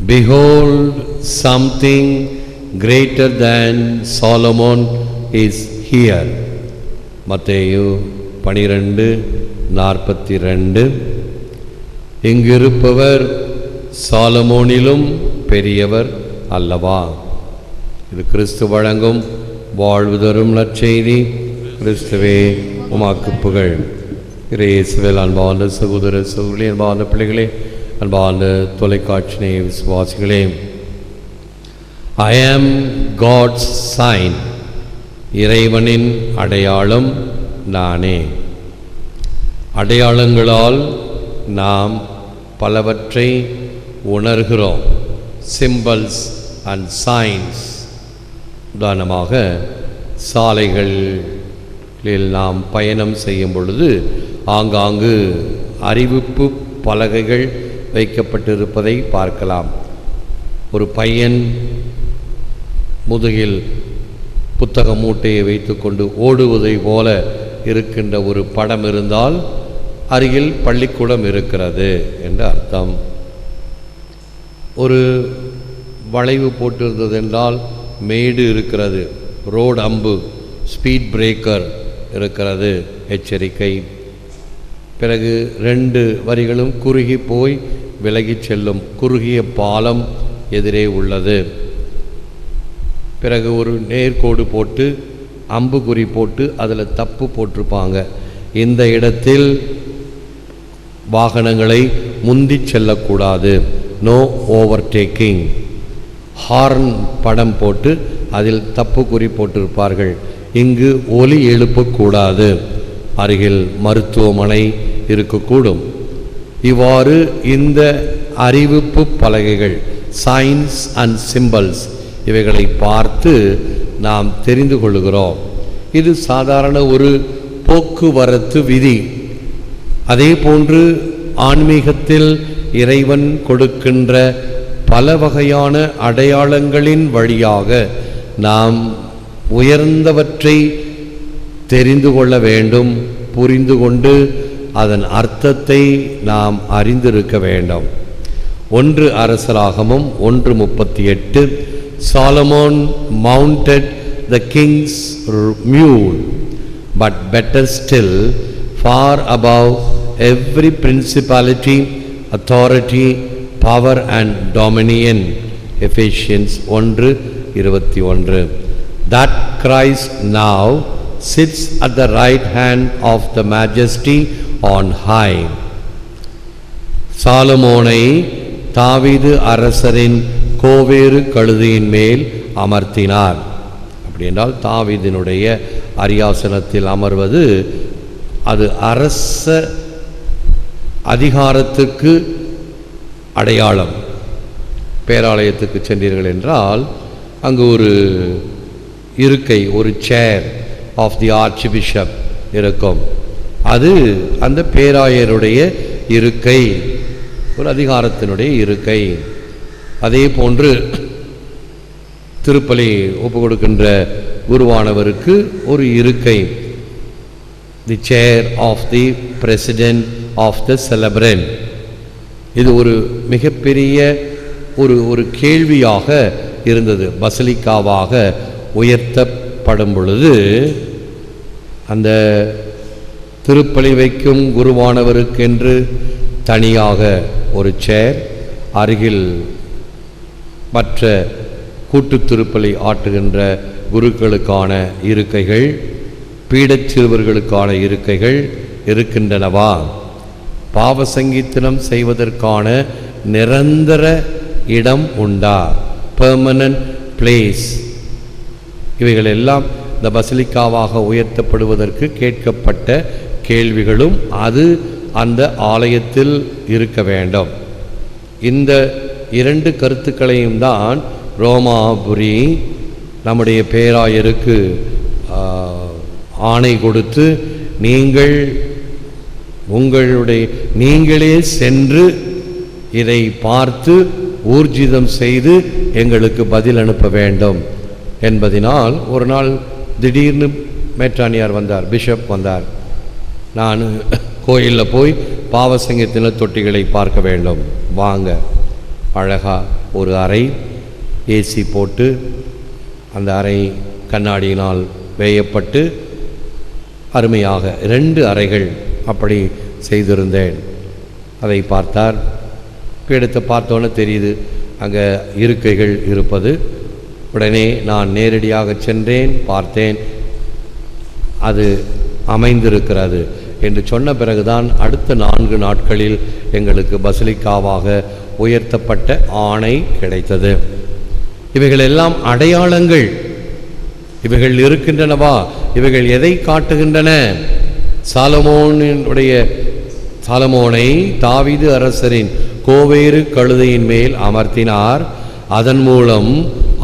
Behold, something greater than Solomon is here. மத்தேயு 12:42. இங்கிருப்பவர் சாலமோனிலும் பெரியவர் அல்லவா? இது கிறிஸ்து வழங்கும் வாழ்வு தரும் நற்செய்தி. கிறிஸ்துவே உமக்கு புகழ். இயேசுவில் அன்பான சகோதர சகோதரி, அன்பான பிள்ளைகளே, அன்பான தொலைக்காட்சி விசுவாசிகளே, I am God's sign. இறைவனின் அடையாளம் நானே. அடையாளங்களால் நாம் பலவற்றை உணர்கிறோம். Symbols and science. உதாரணமாக சாலைகளில் நாம் பயணம் செய்யும் பொழுது ஆங்காங்கு அறிவிப்பு பலகைகள் வைக்கப்பட்டிருப்பதை பார்க்கலாம். ஒரு பையன் முதுகில் புத்தக மூட்டையை வைத்துக்கொண்டு ஓடுவதை போல இருக்கின்ற ஒரு படம் இருந்தால் அருகில் பள்ளிக்கூடம் இருக்கிறது என்று அர்த்தம். ஒரு வளைவு போட்டிருந்தது என்றால் மேடு இருக்கிறது, ரோடு அம்பு, ஸ்பீட் பிரேக்கர் இருக்கிறது, எச்சரிக்கை. பிறகு 2 வரிகளும் குறுகி போய் விலகி செல்லும் குறுகிய பாலம் எதிரே உள்ளது. பிறகு ஒரு நேர்கோடு போட்டு அம்புக்குறி போட்டு அதில் தப்பு போட்டிருப்பாங்க. இந்த இடத்தில் வாகனங்களை முந்தி செல்லக்கூடாது, நோ ஓவர்டேக்கிங். ஹார்ன் படம் போட்டு அதில் தப்பு குறி போட்டிருப்பார்கள், இங்கு ஒலி எழுப்பக்கூடாது, அருகில் மருத்துவமனை இருக்கக்கூடும். இவ்வாறு இந்த அறிவிப்பு பலகைகள், சைன்ஸ் அண்ட் சிம்பல்ஸ், இவைகளை பார்த்து நாம் தெரிந்து கொள்கிறோம். இது சாதாரண ஒரு போக்குவரத்து விதி. அதே போன்று ஆன்மீகத்தில் இறைவன் கொடுக்கின்ற பல வகையான அடையாளங்களின் வழியாக நாம் உயர்ந்தவற்றை தெரிந்து கொள்ள வேண்டும், புரிந்து கொண்டு அதன் அர்த்தத்தை நாம் அறிந்திருக்க வேண்டும். 1 அரசராகமம் 1:38. Solomon mounted the king's mule, but better still, far above every principality, authority, power and dominion. Ephesians 1:21. That Christ now sits at the right hand of the majesty on high. சாலமோனை தாவீது அரசரின் கோவேறு கழுதையின் மேல் அமர்த்தினார். அப்படி என்றால் தாவீதினுடைய அரியாசனத்தில் அமர்வது அது அரச அதிகாரத்துக்கு அடையாளம். பேராலயத்துக்கு சென்றீர்கள் என்றால் அங்கு ஒரு இருக்கை, ஒரு சேர் ஆஃப் தி ஆர்ச் பிஷப் இருக்கும். அது அந்த பேராயருடைய இருக்கை, ஒரு அதிகாரத்தினுடைய இருக்கை. அதே போன்று திருப்பலி ஒப்பு கொடுக்கின்ற குருவானவருக்கு ஒரு இருக்கை, the chair of the president of the celebrant. இது ஒரு மிகப்பெரிய ஒரு கேள்வியாக இருந்தது. பசிலிக்காவாக உயர்த்தப்படும் பொழுது அந்த திருப்பலி வைக்கும் குருவானவருக்கென்று தனியாக ஒரு சேர், அருகில் மற்ற கூட்டு திருப்பலி ஆற்றுகின்ற குருக்களுக்கான இருக்கைகள், பீடச் சிறுவர்களுக்கான இருக்கைகள் இருக்கின்றனவா? பாவ சங்கீர்த்தனம் செய்வதற்கான நிரந்தர இடம் உண்டா? Permanent place. இவைகள் எல்லாம் இந்த பசிலிக்காவாக உயர்த்தப்படுவதற்கு கேட்கப்பட்ட கேள்விகளும் அது அந்த ஆலயத்தில் இருக்க வேண்டும். இந்த 2 கருத்துக்களையும் தான் ரோமாபுரி நம்முடைய பேராயருக்கு ஆணை கொடுத்து, நீங்களே சென்று இதை பார்த்து ஊர்ஜிதம் செய்து எங்களுக்கு பதில் அனுப்ப வேண்டும் என்பதினால் ஒரு நாள் திடீர்னு மேற்றானியார் வந்தார், பிஷப் வந்தார். நான் கோயிலில் போய் பாவசங்கத்தின தொட்டிகளை பார்க்க வேண்டும் வாங்க அழகாக ஒரு அறை ஏசி போட்டு அந்த அறை கண்ணாடியினால் வேயப்பட்டு அருமையாக 2 அறைகள் அப்படி செய்திருந்தேன். அதை பார்த்தார். எடுத்து பார்த்தோன்னே தெரியுது அங்கே இருக்கைகள் இருப்பது. உடனே நான் நேரடியாக சென்றேன், பார்த்தேன், அது அமைந்திருக்கிறது என்று சொன்ன பிறகுதான் அடுத்த 4 நாட்களில் எங்களுக்கு பசிலிக்காவாக உயர்த்தப்பட்ட ஆணை கிடைத்தது. இவைகள் எல்லாம் அடையாளங்கள். இவைகள் இருக்கின்றனவா? இவைகள் எதை காட்டுகின்றன? சாலமோனை தாவீது அரசரின் கோவேறு கழுதையின் மேல் அமர்த்தினார். அதன் மூலம்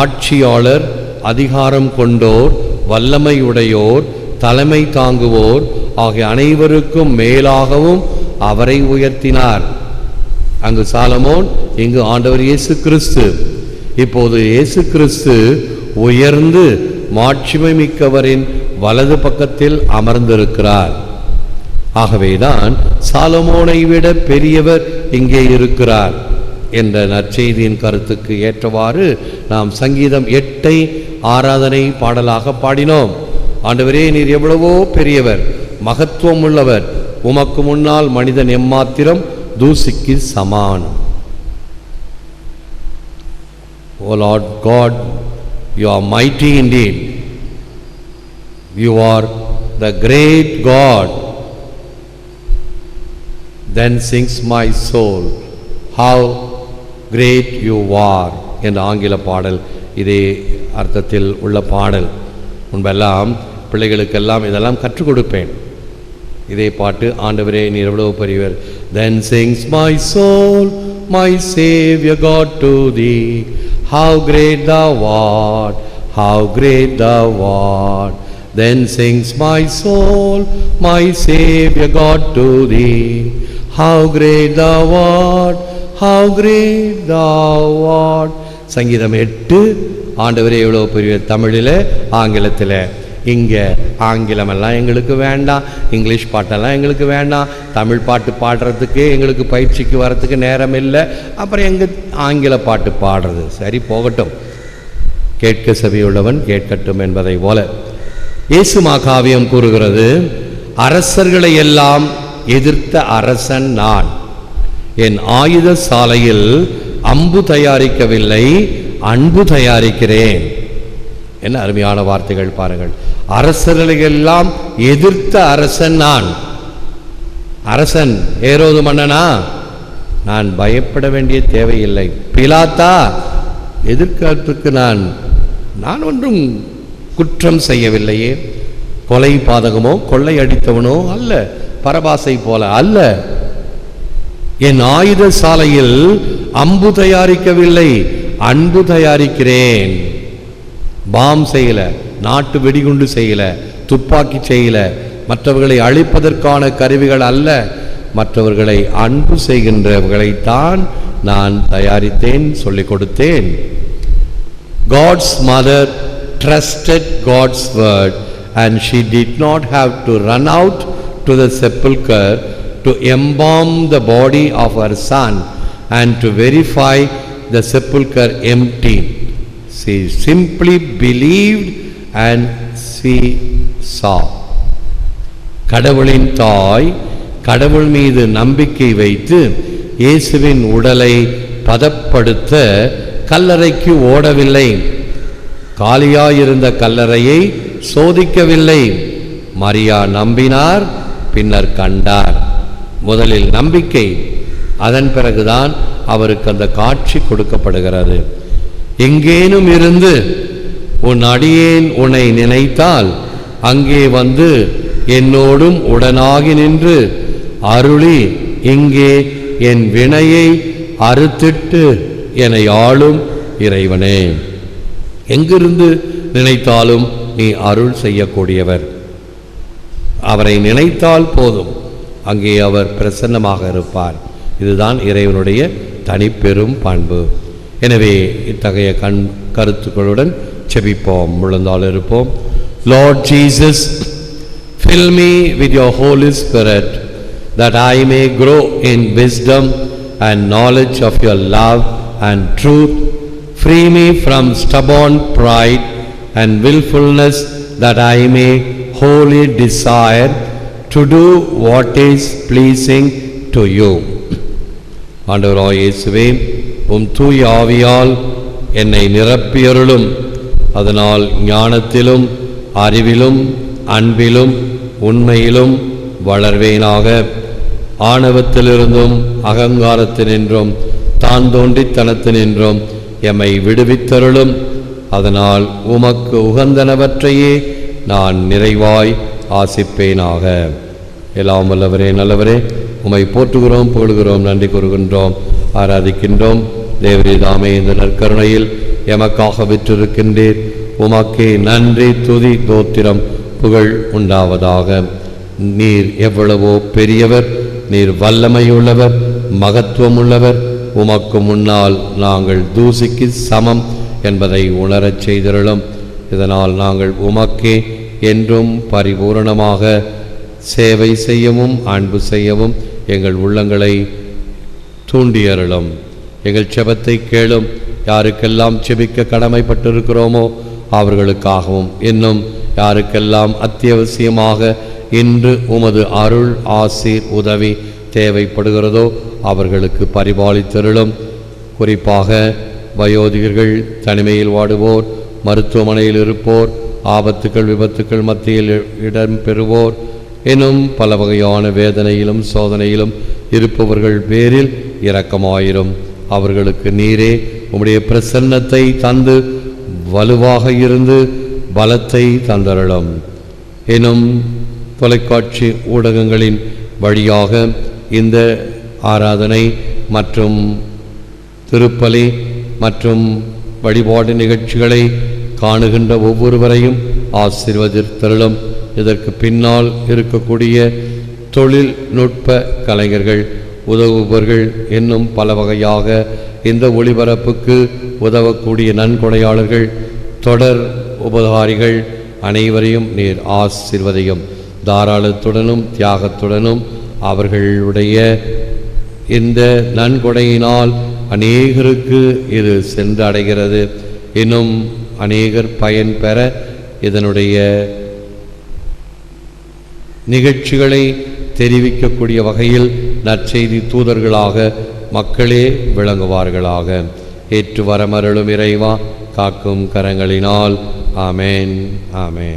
ஆட்சியாளர், அதிகாரம் கொண்டோர், வல்லமையுடையோர், தலைமை தாங்குவோர் ஆகிய அனைவருக்கும் மேலாகவும் அவரை உயர்த்தினார். அங்கு சாலமோன், இங்கு ஆண்டவர் இயேசு கிறிஸ்து. இப்போது இயேசு கிறிஸ்து உயர்ந்து மாட்சிமை மிக்கவரின் வலது பக்கத்தில் அமர்ந்திருக்கிறார். ஆகவேதான் சாலமோனை விட பெரியவர் இங்கே இருக்கிறார் என்ற நற்செய்தியின் கருத்துக்கு ஏற்றவாறு நாம் சங்கீதம் 8 ஆராதனை பாடலாக பாடினோம். ஆண்டவரே, நீர் எவ்வளவோ பெரியவர், மகத்துவம் உள்ளவர், உமக்கு முன்னால் மனிதன் எம்மாத்திரம் தூசிக்கு சமானம். O Lord God, you are mighty indeed. You are the great God. Then sings my soul, how great you are என்ற ஆங்கில பாடல் இதே அர்த்தத்தில் உள்ள பாடல். முன்பெல்லாம் பிள்ளைகளுக்கெல்லாம் இதெல்லாம் கற்றுக் கொடுப்பேன். இதே பாட்டு, ஆண்டவரே நீர் எவ்வளவு பெரியவர். Then sings my soul, my Savior God to thee, how great thou art, how great thou art. Then sings my soul, my Savior God to thee, how great thou art, how great thou art. சங்கீதம் 8 ஆண்டவரே எவ்வளவு பெரிய. தமிழில், ஆங்கிலத்தில். இங்கே ஆங்கிலமெல்லாம் எங்களுக்கு வேண்டாம், English பாட்டெல்லாம் எங்களுக்கு வேண்டாம், தமிழ் பாட்டு பாடுறதுக்கு எங்களுக்கு பயிற்சிக்கு வரத்துக்கு நேரம் இல்லை, அப்புறம் எங்கே ஆங்கில பாட்டு பாடுறது? சரி, போகட்டும், கேட்க செவியுள்ளவன் கேட்கட்டும் என்பதை போல இயேசு மாகாவியம் கூறுகிறது, அரசர்களை எல்லாம் எதிர்த்த அரசன் நான். என் ஆயுத சாலையில் அம்பு தயாரிக்கவில்லை, அன்பு தயாரிக்கிறேன். என்ன அருமையான வார்த்தைகள் பாருங்கள். அரசர்களை எல்லாம் எதிர்த்த அரசன் நான். அரசன் ஏரோது மன்னனா? நான் பயப்பட வேண்டிய தேவையில்லை. பிலாத்தா? எதிர்க்கிறதுக்கு நான் ஒன்றும் குற்றம் செய்யவில்லையே. கொலை பாதகமோ கொள்ளை அடித்தவனோ அல்ல, பரபாசை போல அல்ல. என் ஆயுத சாலையில் அம்பு தயாரிக்கவில்லை, அன்பு தயாரிக்கிறேன். பாம் செய்யல, நாட்டு வெடிகுண்டு செய்யல, துப்பாக்கி செய்யல, மற்றவர்களை அழிப்பதற்கான கருவிகள் அல்ல, மற்றவர்களை அன்பு செய்கின்றவர்களைத்தான் நான் தயாரித்தேன், சொல்லிக் கொடுத்தேன். God's mother trusted God's word and she did not have to run out to the sepulchre to embalm the body of her son and to verify the sepulchre empty. She simply believed and she saw. கடவுளின் தாய் கடவுள் மீது நம்பிக்கை வைத்து இயேசுவின் உடலை பதப்படுத்த கல்லறைக்கு ஓடவில்லை. காலியாயிருந்த கல்லறையை சோதிக்கவில்லை. மரியா நம்பினார், பின்னர் கண்டார். முதலில் நம்பிக்கை, அதன் பிறகுதான் அவருக்கு அந்த காட்சி கொடுக்கப்படுகிறது. எங்கேனும் இருந்து உன் அடியேன் உன்னை நினைத்தால் அங்கே வந்து என்னோடும் உடனாகி நின்று அருளி இங்கே என் வினையை அறுத்திட்டு என்னை ஆளும் இறைவனே. எங்கிருந்து நினைத்தாலும் நீ அருள் செய்யக்கூடியவர். அவரை நினைத்தால் போதும், அங்கே அவர் பிரசன்னமாக இருப்பார். இதுதான் இறைவனுடைய தனிப்பெரும் பண்பு. எனவே இத்தகைய கருத்துக்களுடன் செபிப்போம், முழந்தால் இருப்போம். Lord Jesus, fill me with your Holy Spirit that I may grow in wisdom and knowledge of your love and truth. Free me from stubborn pride and willfulness, that I may wholly desire to do what is pleasing to you. ஆண்டவராகிய இயேசுவே, உம் தூய ஆவியால் என்னை நிரப்பியருளும். அதனால் ஞானத்திலும் அறிவிலும் அன்பிலும் உண்மையிலும் வளர்வேனாக. ஆணவத்திலிருந்தும் அகங்காரத்தினின்றும் தான் தோன்றித்தனத்தினின்றும் எம்மை விடுவித்தருளும். அதனால் உமக்கு உகந்தனவற்றையே நான் நிறைவாய் ஆசிப்பேனாக. எல்லாம் வல்லவரே, நல்லவரே, உம்மை போற்றுகிறோம், புகழுகிறோம், நன்றி கூறுகின்றோம், ஆராதிக்கின்றோம். தேவரீதாமே இந்த நற்கருணையில் எமக்காக விற்றிருக்கின்றீர். உமக்கே நன்றி, துதி, தோத்திரம், புகழ் உண்டாவதாக. நீர் எவ்வளவோ பெரியவர், நீர் வல்லமையுள்ளவர், மகத்துவம் உள்ளவர். உமக்கு முன்னால் நாங்கள் தூசிக்கு சமம் என்பதை உணரச் செய்திருளும். இதனால் நாங்கள் உமக்கே என்றும் பரிபூரணமாக சேவை செய்யவும் அன்பு செய்யவும் எங்கள் உள்ளங்களை தூண்டியருளும். எங்கள் செபத்தை கேளும். யாருக்கெல்லாம் செபிக்க கடமைப்பட்டிருக்கிறோமோ அவர்களுக்காகவும், இன்னும் யாருக்கெல்லாம் அத்தியாவசியமாக இன்று உமது அருள், ஆசீர், உதவி தேவைப்படுகிறதோ அவர்களுக்கு பரிபாலித்தருளும். குறிப்பாக வயோதிகர்கள், தனிமையில் வாடுவோர், மருத்துவமனையில் இருப்போர், ஆபத்துக்கள் விபத்துக்கள் மத்தியில் இடம் பெறுவோர், எனும் பல வகையான வேதனையிலும் சோதனையிலும் இருப்பவர்கள் பேரில் இரக்கமாயிரும். அவர்களுக்கு நீரே உம்முடைய பிரசன்னத்தை தந்து வலுவாக இருந்து பலத்தை தந்தருளும். எனும் தொலைக்காட்சி ஊடகங்களின் வழியாக இந்த ஆராதனை மற்றும் திருப்பலி மற்றும் வழிபாடு நிகழ்ச்சிகளை காணுகின்ற ஒவ்வொருவரையும் ஆசீர்வதித்தருளும். இதற்கு பின்னால் இருக்கக்கூடிய தொழில்நுட்ப கலைஞர்கள், உதவுபவர்கள், இன்னும் பல வகையாக இந்த ஒளிபரப்புக்கு உதவக்கூடிய நன்கொடையாளர்கள், தொடர் உபகாரிகள் அனைவரையும் நீர் ஆசீர்வதியும். தாராளத்துடனும் தியாகத்துடனும் அவர்களுடைய இந்த நன்கொடையினால் அநேகருக்கு இது சென்று அடைகிறது. இன்னும் அநேகர் பயன் பெற இதனுடைய நிகழ்ச்சிகளை தெரிவிக்கக்கூடிய வகையில் நற்செய்தி தூதர்களாக மக்களே விளங்குவார்களாக. ஏற்று வரமருளும் இறைவா, காக்கும் கரங்களினால். ஆமேன், ஆமேன்.